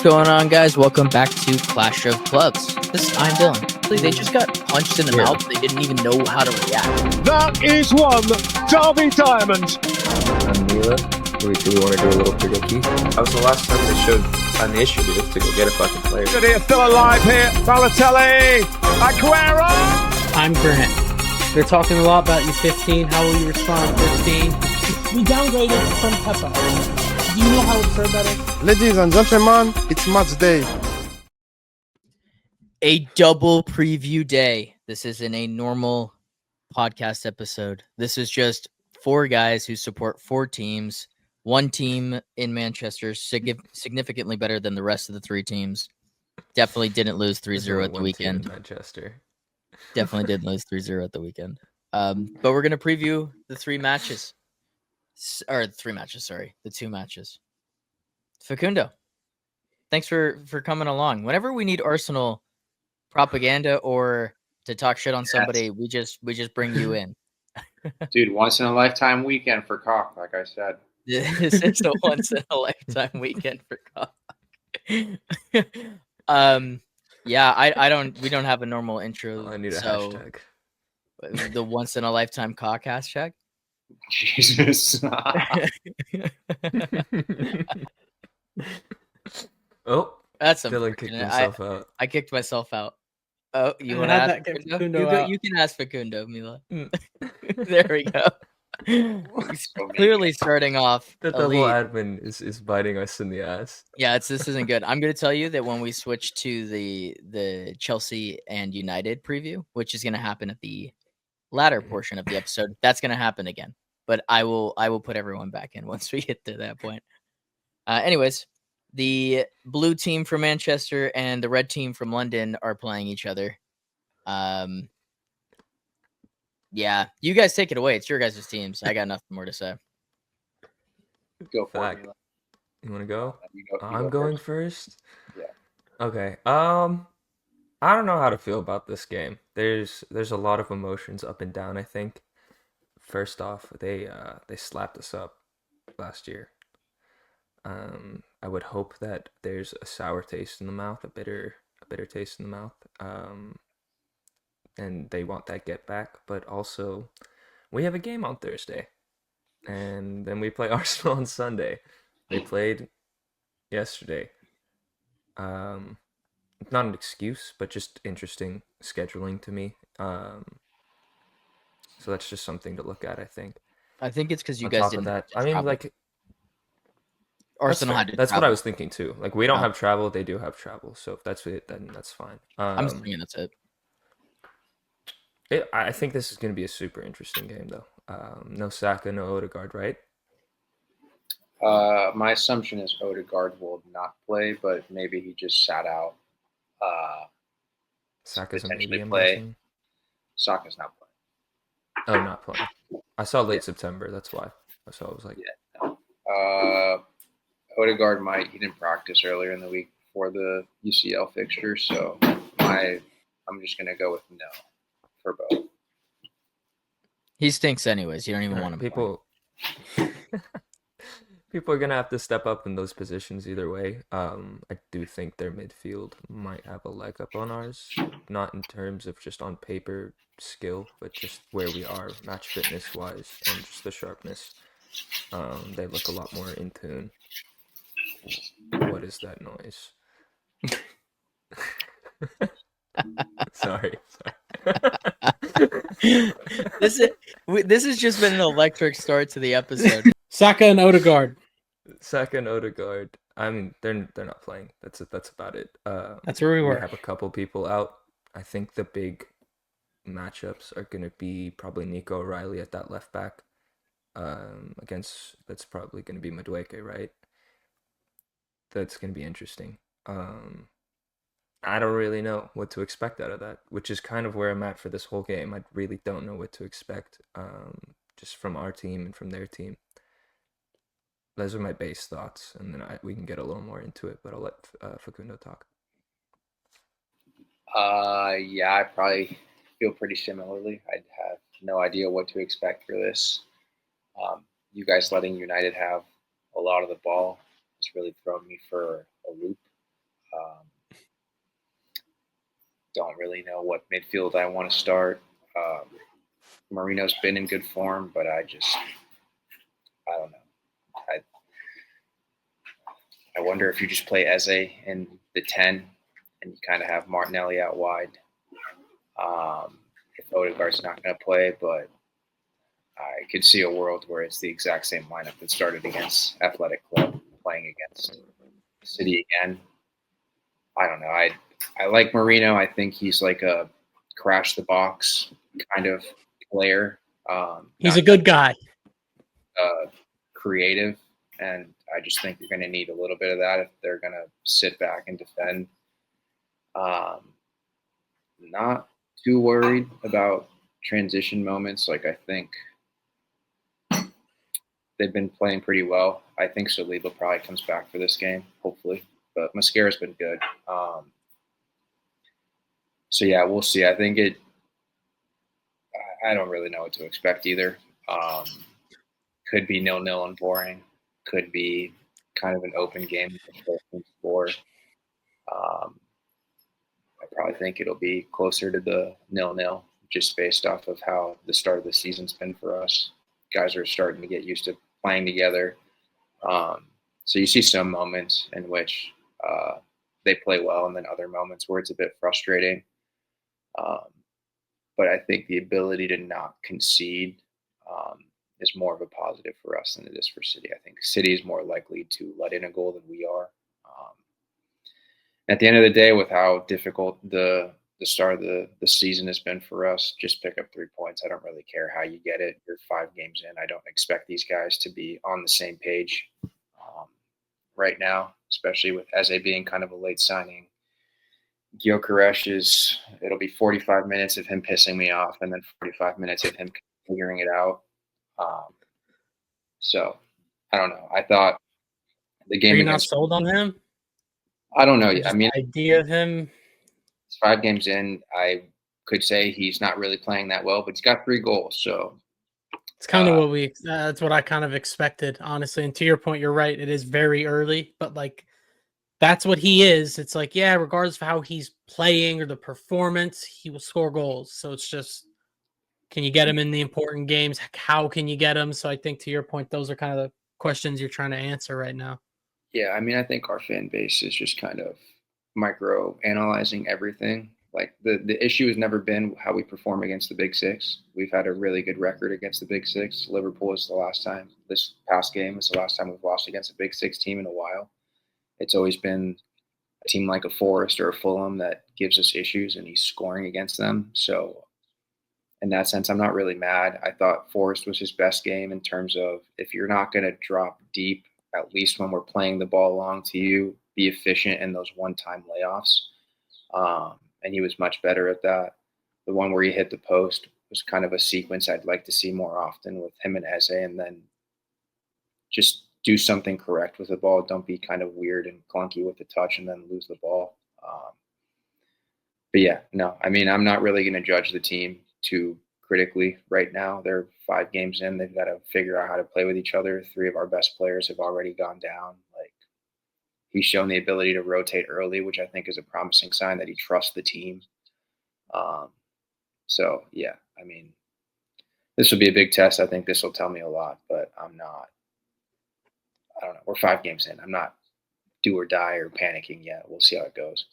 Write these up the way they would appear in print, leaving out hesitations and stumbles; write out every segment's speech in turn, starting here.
going on, guys? Welcome back to Clash of Clubs. I'm Dylan. They just got punched in the mouth. They didn't even know how to react. That is one Derby Diamond. I'm Mila. Do we want to do a little prediction? That was the last time they showed initiative to go get a fucking player. City are still alive here. Balotelli, Aguero. I'm Grant. They're talking a lot about you 15. How will you respond 15? We downgraded from Peppa. Do you know how absurd that is? Ladies and gentlemen, it's match day. A double preview day. This isn't a normal podcast episode. This is just four guys who support four teams. One team in Manchester, significantly better than the rest of the three teams. Definitely didn't lose 3-0 at the weekend. Manchester. Definitely didn't lose 3-0 at the weekend. But we're going to preview the three matches. Or the two matches. Facundo, thanks for coming along. Whenever we need Arsenal propaganda or to talk shit on somebody, we just bring you in. Dude, once in a lifetime weekend for cock, like I said. This is a once in a lifetime weekend for cock. Yeah, we don't have a normal intro. I need a hashtag. The once in a lifetime cock hashtag. Jesus. Oh, that's Dylan kicked himself out. I kicked myself out. Oh, you want to ask Facundo? You can ask Facundo, Mila. There we go. He's clearly starting off. The double admin is biting us in the ass. Yeah, this isn't good. I'm going to tell you that when we switch to the Chelsea and United preview, which is going to happen at the latter portion of the episode, that's going to happen again. But I will put everyone back in once we get to that point. Anyways, the blue team from Manchester and the red team from London are playing each other. Yeah, you guys take it away. It's your guys' teams. I got nothing more to say. Go for it. You want to go? I'm going first. Yeah. Okay. I don't know how to feel about this game. There's a lot of emotions up and down, I think. First off, they slapped us up last year. I would hope that there's a sour taste in the mouth, a bitter taste in the mouth. And they want that get back, but also we have a game on Thursday, and then we play Arsenal on Sunday. They played yesterday. Not an excuse, but just interesting scheduling to me. So that's just something to look at, I think. I think it's because you guys didn't. Arsenal had to. That's what I was thinking too. Like, we don't have travel; they do have travel. So if that's it, then that's fine. I'm just thinking that's it. I think this is going to be a super interesting game, though. No Saka, no Odegaard, right? My assumption is Odegaard will not play, but maybe he just sat out. Saka's potentially a play. Saka's not playing. Oh, not playing. I saw late September. That's why. So I was like, yeah. Odegaard might. He didn't practice earlier in the week before the UCL fixture, so I'm just going to go with no for both. He stinks anyways. You don't even want him. People are going to have to step up in those positions either way. I do think their midfield might have a leg up on ours, not in terms of just on paper skill, but just where we are match fitness wise and just the sharpness. They look a lot more in tune. What is that noise? Sorry. This has just been an electric start to the episode. Saka and Odegaard. I mean, they're not playing. That's about it. That's where we were. We have a couple people out. I think the big matchups are going to be probably Nico O'Reilly at that left back. That's probably going to be Madueke, right? That's going to be interesting. I don't really know what to expect out of that, which is kind of where I'm at for this whole game. I really don't know what to expect, just from our team and from their team. Those are my base thoughts, and then we can get a little more into it, but I'll let Facundo talk. Yeah, I probably feel pretty similarly. I have no idea what to expect for this. You guys letting United have a lot of the ball has really thrown me for a loop. don't really know what midfield I want to start. Marino's been in good form, but I don't know. I wonder if you just play Eze in the 10 and you kind of have Martinelli out wide. If Odegaard's not going to play, but I could see a world where it's the exact same lineup that started against Athletic Club playing against City again. I don't know. I like Marino. I think he's like a crash the box kind of player. He's a good guy. Creative, and I just think you're going to need a little bit of that if they're going to sit back and defend. Not too worried about transition moments. Like, I think they've been playing pretty well. I think Saliba probably comes back for this game, hopefully. But Mascara's been good. So, yeah, we'll see. I think I don't really know what to expect either. Could be 0-0 and boring. Could be kind of an open game for. I probably think it'll be closer to the 0-0, just based off of how the start of the season's been for us. Guys are starting to get used to playing together. So you see some moments in which they play well, and then other moments where it's a bit frustrating. But I think the ability to not concede is more of a positive for us than it is for City. I think City is more likely to let in a goal than we are. At the end of the day, with how difficult the start of the season has been for us, just pick up 3 points. I don't really care how you get it. You're 5 games in. I don't expect these guys to be on the same page right now, especially with Eze being kind of a late signing. Gyökeres it'll be 45 minutes of him pissing me off and then 45 minutes of him figuring it out. So I don't know. I thought the game Are you not against sold on him? I don't know. Just I mean, the idea of him. 5 games in, I could say he's not really playing that well, but he's got 3 goals. So It's kind of that's what I kind of expected, honestly. And to your point, you're right. It is very early, but like that's what he is. It's like, yeah, regardless of how he's playing or the performance, he will score goals. So it's just, can you get him in the important games? How can you get him? So I think to your point, those are kind of the questions you're trying to answer right now. yeah, I mean, I think our fan base is just kind of micro analyzing everything. Like the issue has never been how we perform against the Big Six. We've had a really good record against the Big Six. Liverpool is the last time. This past game is the last time we've lost against a Big Six team in a while. It's always been a team like a Forest or a Fulham that gives us issues, and he's scoring against them. So in that sense, I'm not really mad. I thought Forest was his best game in terms of if you're not going to drop deep, at least when we're playing the ball long to you, be efficient in those one-time layoffs. And he was much better at that. The one where he hit the post was kind of a sequence I'd like to see more often with him and Eze, and then just do something correct with the ball. Don't be kind of weird and clunky with the touch and then lose the ball. But yeah, no, I mean, I'm not really going to judge the team too critically right now. They're 5 games in. They've got to figure out how to play with each other. 3 of our best players have already gone down. Like, he's shown the ability to rotate early, which I think is a promising sign that he trusts the team. So, yeah, I mean, this will be a big test. I think this will tell me a lot, but I don't know. We're 5 games in. I'm not do or die or panicking yet. We'll see how it goes.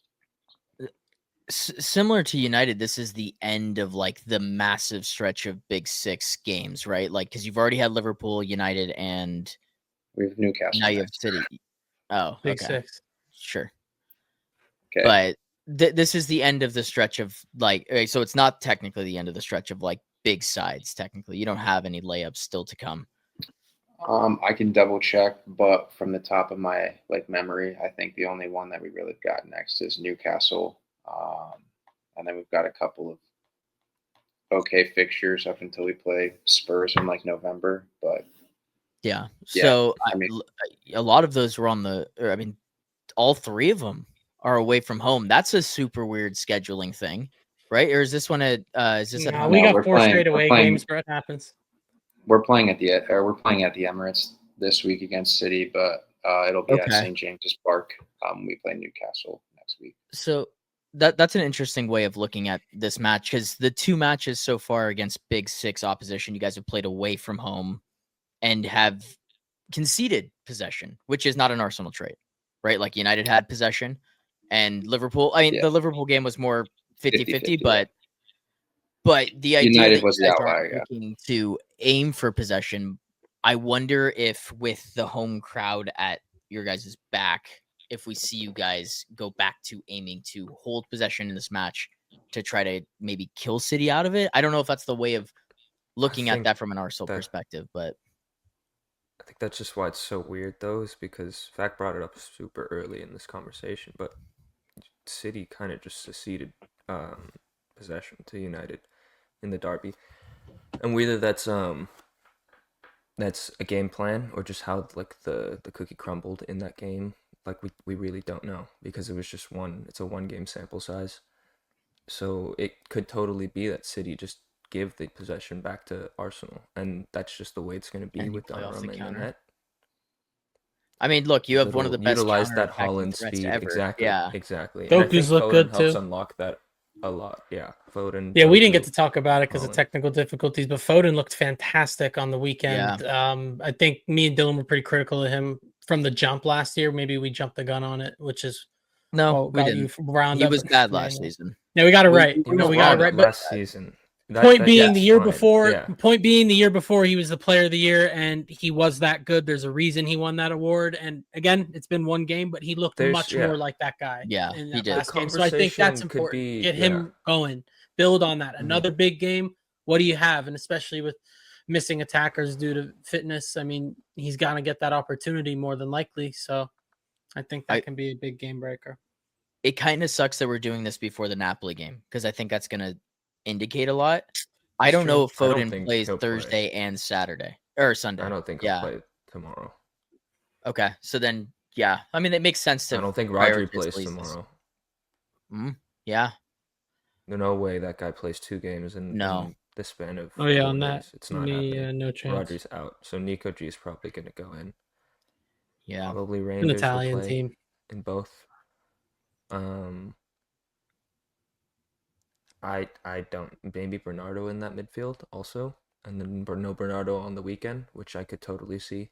Similar to United, this is the end of like the massive stretch of Big Six games, right? Like, because you've already had Liverpool, United, and we have Newcastle. Now you have City. Oh, Big okay. Six. Sure. Okay. But this is the end of the stretch of like, okay, so it's not technically the end of the stretch of like big sides. Technically, you don't have any layups still to come. I can double check, but from the top of my memory, I think the only one that we really got next is Newcastle, and then we've got a couple of okay fixtures up until we play Spurs in November. But yeah, so I mean, a lot of those were all 3 of them are away from home. That's a super weird scheduling thing, right? Or is this one we got 4 straight away games where it happens. We're playing at the Emirates this week against City, but it'll be at St. James's Park. We play Newcastle next week. So That's an interesting way of looking at this match, because the 2 matches so far against Big Six opposition, you guys have played away from home and have conceded possession, which is not an Arsenal trait, right? Like United had possession and Liverpool. I mean, Yeah. the Liverpool game was more 50-50, 50-50, yeah. but the idea United that was you the guys outlier, aren't yeah. looking to aim for possession, I wonder if with the home crowd at your guys' back, if we see you guys go back to aiming to hold possession in this match to try to maybe kill City out of it. I don't know if that's the way of looking at think that from an Arsenal that- perspective, but I think that's just why it's so weird, though, is because Fact brought it up super early in this conversation, but City kind of just seceded possession to United in the derby, and whether that's a game plan or just how like the cookie crumbled in that game, like we really don't know, because it was just it's a 1 game sample size, so it could totally be that City just give the possession back to Arsenal, and that's just the way it's going to be And you with play off the Donnarumma in the counter. net. I mean, look, you have one of the best utilize that counter-attacking Holland threats speed. ever. Exactly. Yeah. Exactly. And I think Doku's look Foden good, helps too. unlock that a lot. Yeah. Foden. Yeah, we didn't Doku, get to talk about it because of Holland. technical difficulties, but Foden looked fantastic on the weekend. I think me and Dylan were pretty critical of him from the jump last year. Maybe we jumped the gun on it, which is No, what we got you didn't. round He up. was bad Yeah, last yeah. season. Yeah, we got it We- right. we No, were we got it wrong right. But last season. point being, the year fine. before, Yeah. point being, the year before he was the player of the year, and he was that good. There's a reason he won that award. And again, it's been 1 game, but he looked much more like that guy. Yeah, in he that did. last game. So I think that's Conversation could important. be- Get him going. Build on that. Mhm. Another big game. What do you have? And especially with missing attackers due to fitness, I mean, he's got to get that opportunity more than likely. So I think that can be a big game breaker. It kind of sucks that we're doing this before the Napoli game, because I think that's going to indicate a lot. I don't know if I don't Foden think plays he'll play. Thursday and Saturday or Sunday. I don't think he'll play tomorrow. Okay, so then I mean, it makes sense to. I don't think Rodri prioritize plays places. tomorrow. Yeah. There's no way that guy plays 2 games in the span of. Oh yeah, 4 on that. days. It's not happening. No chance. Rodri's out, so Nico G is probably going to go in. Yeah. Probably Rangers An Italian will play team in both. I don't, maybe Bernardo in that midfield also, and then no Bernardo on the weekend, which I could totally see.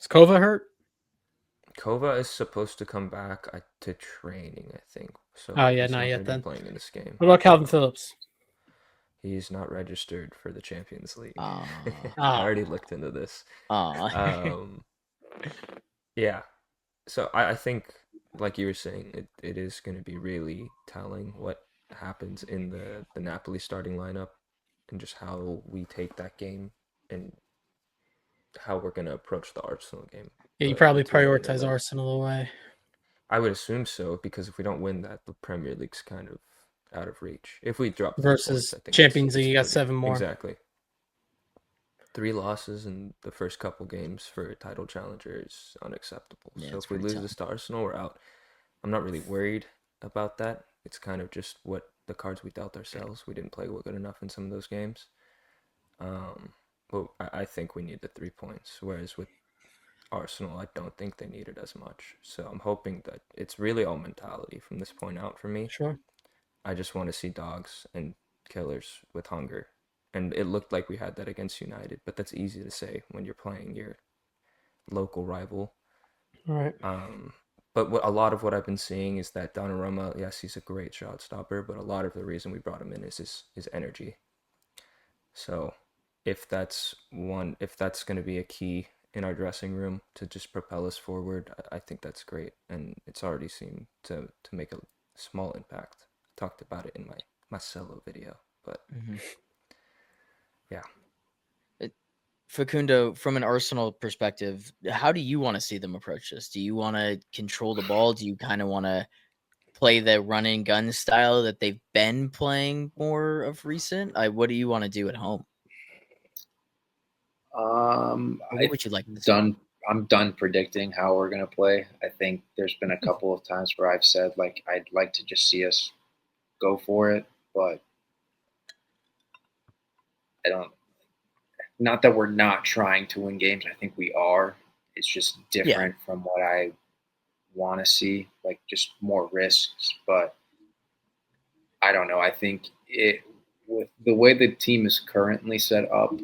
Is Kova hurt? Kova is supposed to come back to training, I think. So Oh yeah, he's not not yet gonna be then. playing in this game. What about Calvin Phillips? He's not registered for the Champions League. I Ah. already looked into this. Aw. Yeah. So I think, like you were saying, it is going to be really telling what happens in the Napoli starting lineup, and just how we take that game and how we're going to approach the Arsenal game. Yeah, you But probably it's way to prioritize win. Arsenal away. I would assume so, because if we don't win that, the Premier League's kind of out of reach. If we drop 3 Versus points, I think Champions it's League, you got pretty- 7 more. Exactly. 3 losses in the first couple games for a title challenger is unacceptable. Yeah, So it's if we pretty lose tough. this to Arsenal, we're out. I'm not really worried about that. It's kind of just what the cards we dealt ourselves. We didn't play good enough in some of those games. But I think we need the 3 points, whereas with Arsenal, I don't think they need it as much. So I'm hoping that it's really all mentality from this point out for me. Sure. I just want to see dogs and killers with hunger. And it looked like we had that against United, but that's easy to say when you're playing your local rival. All right. But a lot of what I've been seeing is that Donnarumma, yes, he's a great shot stopper, but a lot of the reason we brought him in is his energy. So if that's going to be a key in our dressing room to just propel us forward, I think that's great. And it's already seemed to make a small impact. I talked about it in my solo video, but yeah. Facundo, from an Arsenal perspective, how do you want to see them approach this? Do you want to control the ball? Do you kind of want to play the run and gun style that they've been playing more of recent? What do you want to do at home? What would you like to see? I'm done predicting how we're going to play. I think there's been a couple of times where I've said, like, I'd like to just see us go for it, but I don't. Not that we're not trying to win games. I think we are. It's just different from what I want to see, like just more risks. But I don't know. I think with the way the team is currently set up,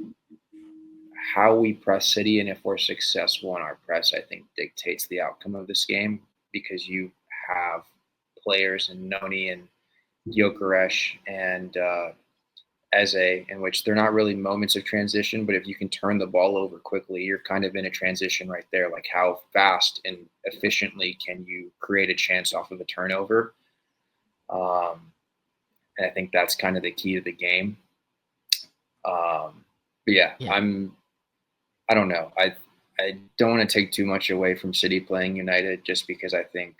how we press City and if we're successful in our press, I think dictates the outcome of this game because you have players in Noni and Gyökeres and Eze, in which they're not really moments of transition, but if you can turn the ball over quickly, you're kind of in a transition right there. Like how fast and efficiently can you create a chance off of a turnover? And I think that's kind of the key to the game. But yeah, I don't know. I don't want to take too much away from City playing United just because I think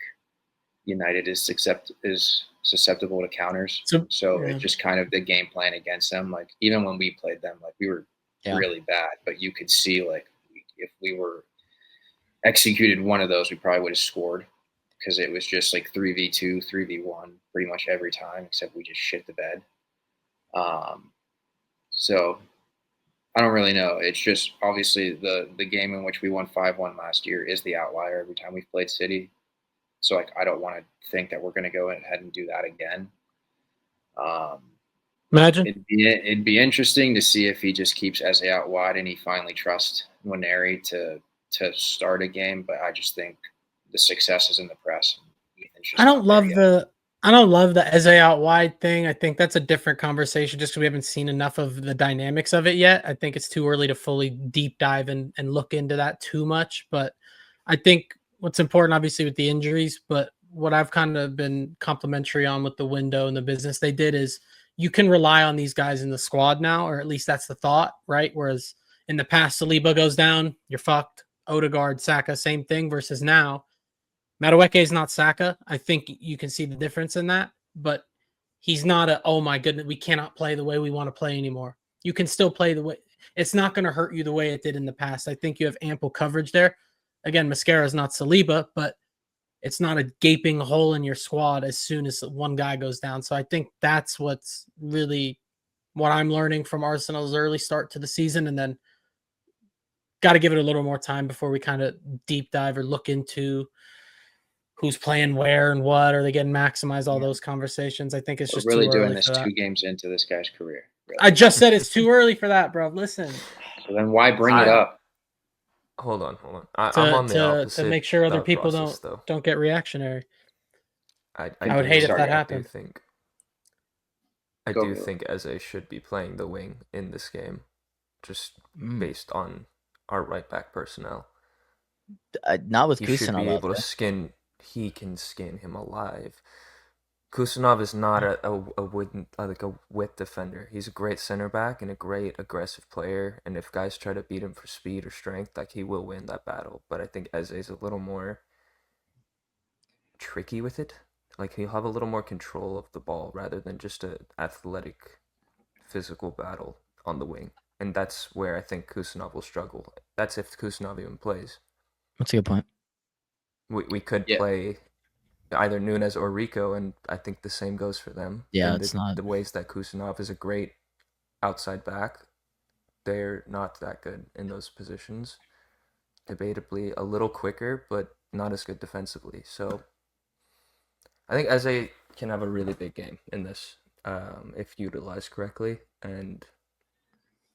United is susceptible to counters. So it's just kind of the game plan against them. Like even when we played them, like we were really bad, but you could see like if we were executed one of those, we probably would have scored because it was just like 3v2, 3v1 pretty much every time, except we just shit the bed. So I don't really know. It's just obviously the game in which we won 5-1 last year is the outlier every time we've played City. So like I don't want to think that we're going to go ahead and do that again. Imagine it'd be interesting to see if he just keeps Eze out wide and he finally trusts Nwaneri to start a game. But I just think the success is in the press. I don't love the Eze out wide thing. I think that's a different conversation just because we haven't seen enough of the dynamics of it yet. I think it's too early to fully deep dive and look into that too much. But I think what's important, obviously, with the injuries, but what I've kind of been complimentary on with the window and the business they did is you can rely on these guys in the squad now, or at least that's the thought, right? Whereas in the past, Saliba goes down, you're fucked. Odegaard, Saka, same thing versus now. Madueke is not Saka. I think you can see the difference in that, but he's not oh my goodness, we cannot play the way we want to play anymore. You can still play the way. It's not going to hurt you the way it did in the past. I think you have ample coverage there. Again, Mascara is not Saliba, but it's not a gaping hole in your squad as soon as one guy goes down. So I think that's what's really what I'm learning from Arsenal's early start to the season, and then got to give it a little more time before we kind of deep dive or look into who's playing where and what, are they getting maximized, all those conversations. I think it's just really too doing early this for that. 2 games into this guy's career. Really. I just said it's too early for that, bro. Listen. So then why bring it up? Hold on. I'm on the opposite to make sure other people process, don't get reactionary. I would hate if that happened. I do think Eze should be playing the wing in this game, just based on our right back personnel. Not with he Kusanov. Should be able to he can skin him alive. Kusanov is not a width defender. He's a great center back and a great aggressive player. And if guys try to beat him for speed or strength, like he will win that battle. But I think Eze is a little more tricky with it. Like he'll have a little more control of the ball rather than just an athletic, physical battle on the wing. And that's where I think Kusanov will struggle. That's if Kusanov even plays. That's a good point. We could play either Nunes or Rico, and I think the same goes for them. Yeah, it's not the ways that Kusanov is a great outside back. They're not that good in those positions. Debatably a little quicker, but not as good defensively. So I think Eze can have a really big game in this if utilized correctly, and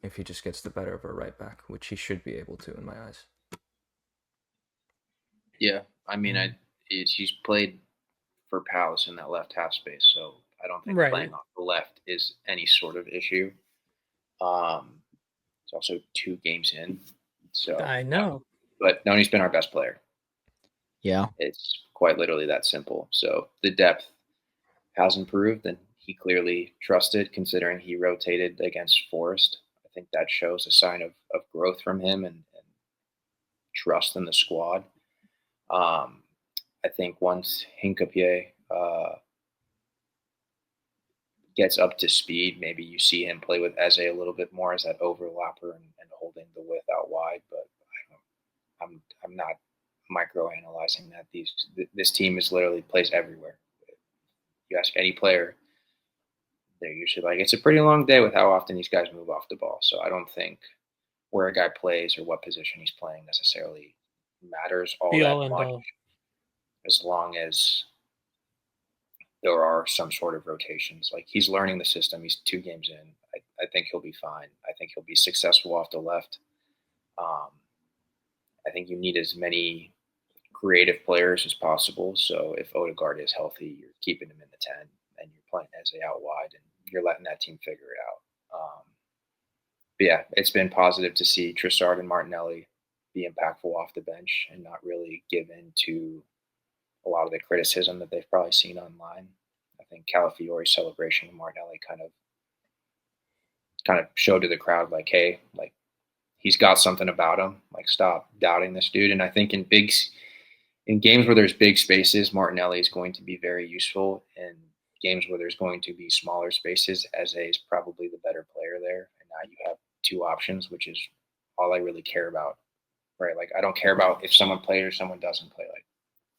if he just gets the better of a right back, which he should be able to in my eyes. Yeah, I mean, he's played for Palace in that left half space, so I don't think playing off the left is any sort of issue. It's also 2 games in, so I know. But Noni's been our best player. Yeah, it's quite literally that simple. So the depth has improved, and he clearly trusted, considering he rotated against Forest. I think that shows a sign of growth from him and trust in the squad. I think once Hincapié gets up to speed, maybe you see him play with Eze a little bit more as that overlapper and holding the width out wide. But I'm not microanalyzing that. This team is literally plays everywhere. You ask any player, they're usually like, it's a pretty long day with how often these guys move off the ball. So I don't think where a guy plays or what position he's playing necessarily matters all that much, as long as there are some sort of rotations. Like he's learning the system. He's 2 games in. I think he'll be fine. I think he'll be successful off the left. I think you need as many creative players as possible. So if Odegaard is healthy, you're keeping him in the 10 and you're playing Eze out wide and you're letting that team figure it out. But yeah, it's been positive to see Trossard and Martinelli be impactful off the bench and not really give in to a lot of the criticism that they've probably seen online. I think Calafiore's celebration of Martinelli kind of showed to the crowd like, hey, like he's got something about him. Like stop doubting this dude. And I think in games where there's big spaces, Martinelli is going to be very useful. In games where there's going to be smaller spaces, Eze is probably the better player there. And now you have 2 options, which is all I really care about, right? Like I don't care about if someone plays or someone doesn't play. Like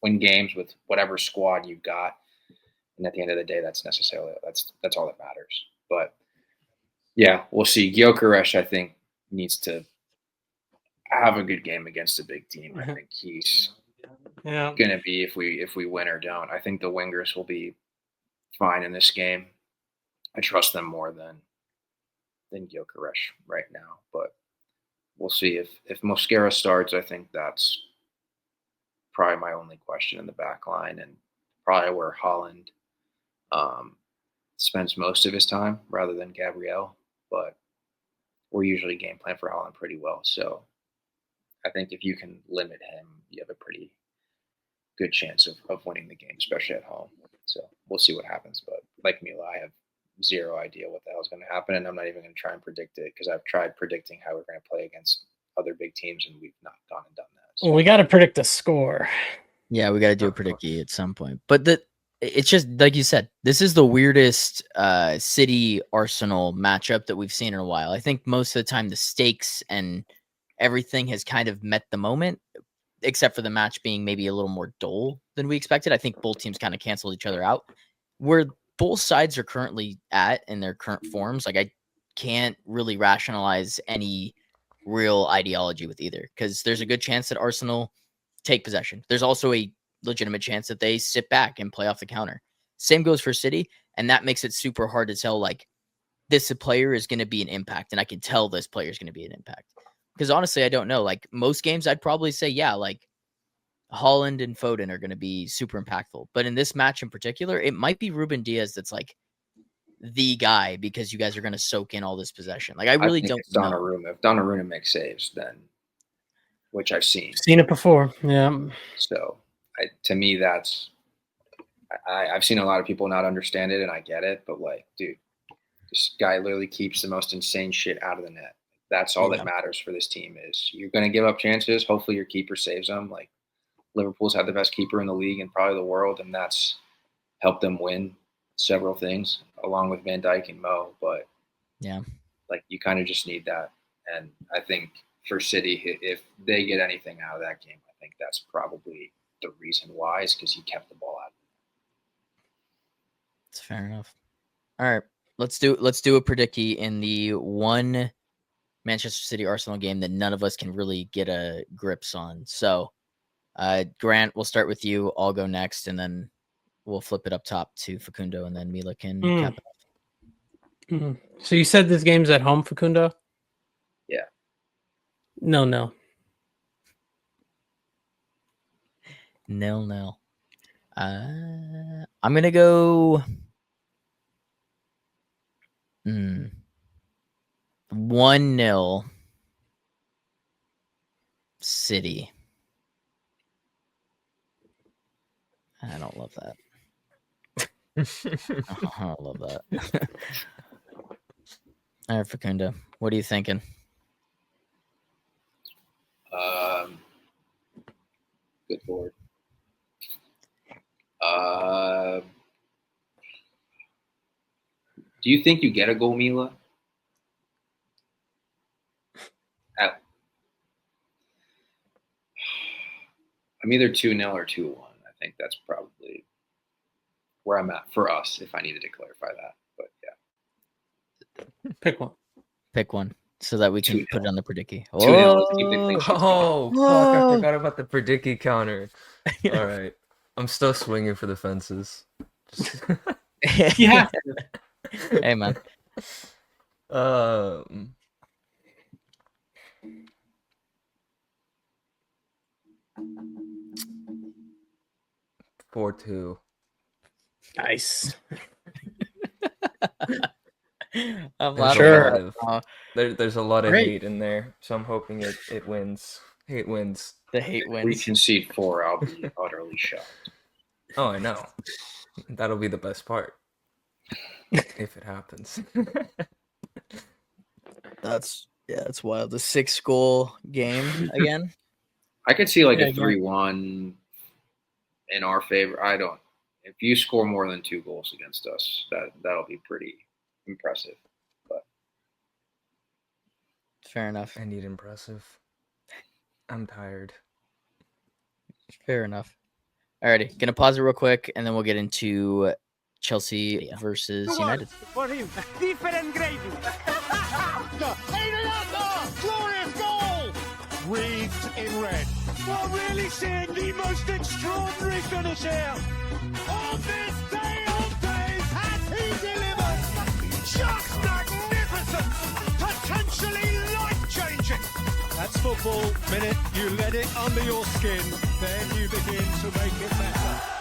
win games with whatever squad you've got, and at the end of the day, that's all that matters. But yeah, we'll see. Gyökeres, I think, needs to have a good game against a big team. I think he's gonna be if we win or don't. I think the wingers will be fine in this game. I trust them more than Gyökeres right now, but we'll see if Mosquera starts. I think that's probably my only question in the back line, and probably where Haaland spends most of his time rather than Gabriel. But we're usually game plan for Haaland pretty well, so I think if you can limit him, you have a pretty good chance of winning the game, especially at home. So we'll see what happens. But like Mila, I have zero idea what the hell is going to happen, and I'm not even going to try and predict it because I've tried predicting how we're going to play against other big teams, and we've not gone and done that. So. Well, we got to predict a score. Yeah, we got to do a predict at some point. But it's just like you said, this is the weirdest City Arsenal matchup that we've seen in a while. I think most of the time the stakes and everything has kind of met the moment, except for the match being maybe a little more dull than we expected. I think both teams kind of canceled each other out. Where both sides are currently at in their current forms, like I can't really rationalize any real ideology with either, because there's a good chance that Arsenal take possession. There's also a legitimate chance that they sit back and play off the counter. Same goes for City, and that makes it super hard to tell, like, this player is going to be an impact, and I can tell this player is going to be an impact. Because honestly, I don't know. Like, most games, I'd probably say, yeah, like, Haaland and Foden are going to be super impactful. But in this match in particular, it might be Ruben Diaz that's, like, the guy, because you guys are going to soak in all this possession. Like, I really don't know. Donnarumma. If Donnarumma makes saves, then, which I've seen. Seen it before, yeah. So, to me, that's I've seen a lot of people not understand it, and I get it. But like, dude, this guy literally keeps the most insane shit out of the net. That's all that matters for this team. Is you're going to give up chances. Hopefully, your keeper saves them. Like Liverpool's had the best keeper in the league and probably the world, and that's helped them win several things, along with Van Dijk and Mo. But yeah, like you kind of just need that. And I think for City, if they get anything out of that game, I think that's probably the reason why, is because he kept the ball out. It's fair enough. All right, let's do a predicky in the one Manchester City Arsenal game that none of us can really get a grips on. So, Grant, we'll start with you. I'll go next, and then we'll flip it up top to Facundo, and then Mila can cap it off. Mm-hmm. So you said this game's at home, Facundo? Yeah. No. 0-0. I'm gonna go 1-0 City. I don't love that. I don't love that. All right, Facundo, what are you thinking? Good Lord. Do you think you get a goal, Mila? I'm either 2-0 or 2-1. I think that's probably where I'm at for us, if I needed to clarify that. But yeah. Pick one. So that we can put it on the predicky. 2-0. Oh, fuck. I forgot about the predicky counter. All right. I'm still swinging for the fences. You have to. Hey, man. 4-2. Nice. I'm There's laughing a Sure. lot of there's a lot of Great. hate in there, so I'm hoping it wins. Hate wins. The hate We wins. concede 4, I'll be utterly shocked. Oh, I know. That'll be the best part. If it happens. That's wild. The 6-goal game again. I could see like Yeah, a yeah. 3-1 in our favor. I don't. If you score more than 2 goals against us, that'll be pretty impressive. But Fair enough. I need impressive. I'm tired. Fair enough. Alrighty, gonna pause it real quick, and then we'll get into Chelsea versus United. For him, different gravy. Glorious goal! Wreathed in red. We're really seeing the most extraordinary finish here. On this day of days, has he delivered? Just magnificent! Potentially life-changing! That's football. Minute you let it under your skin, then you begin to make it better.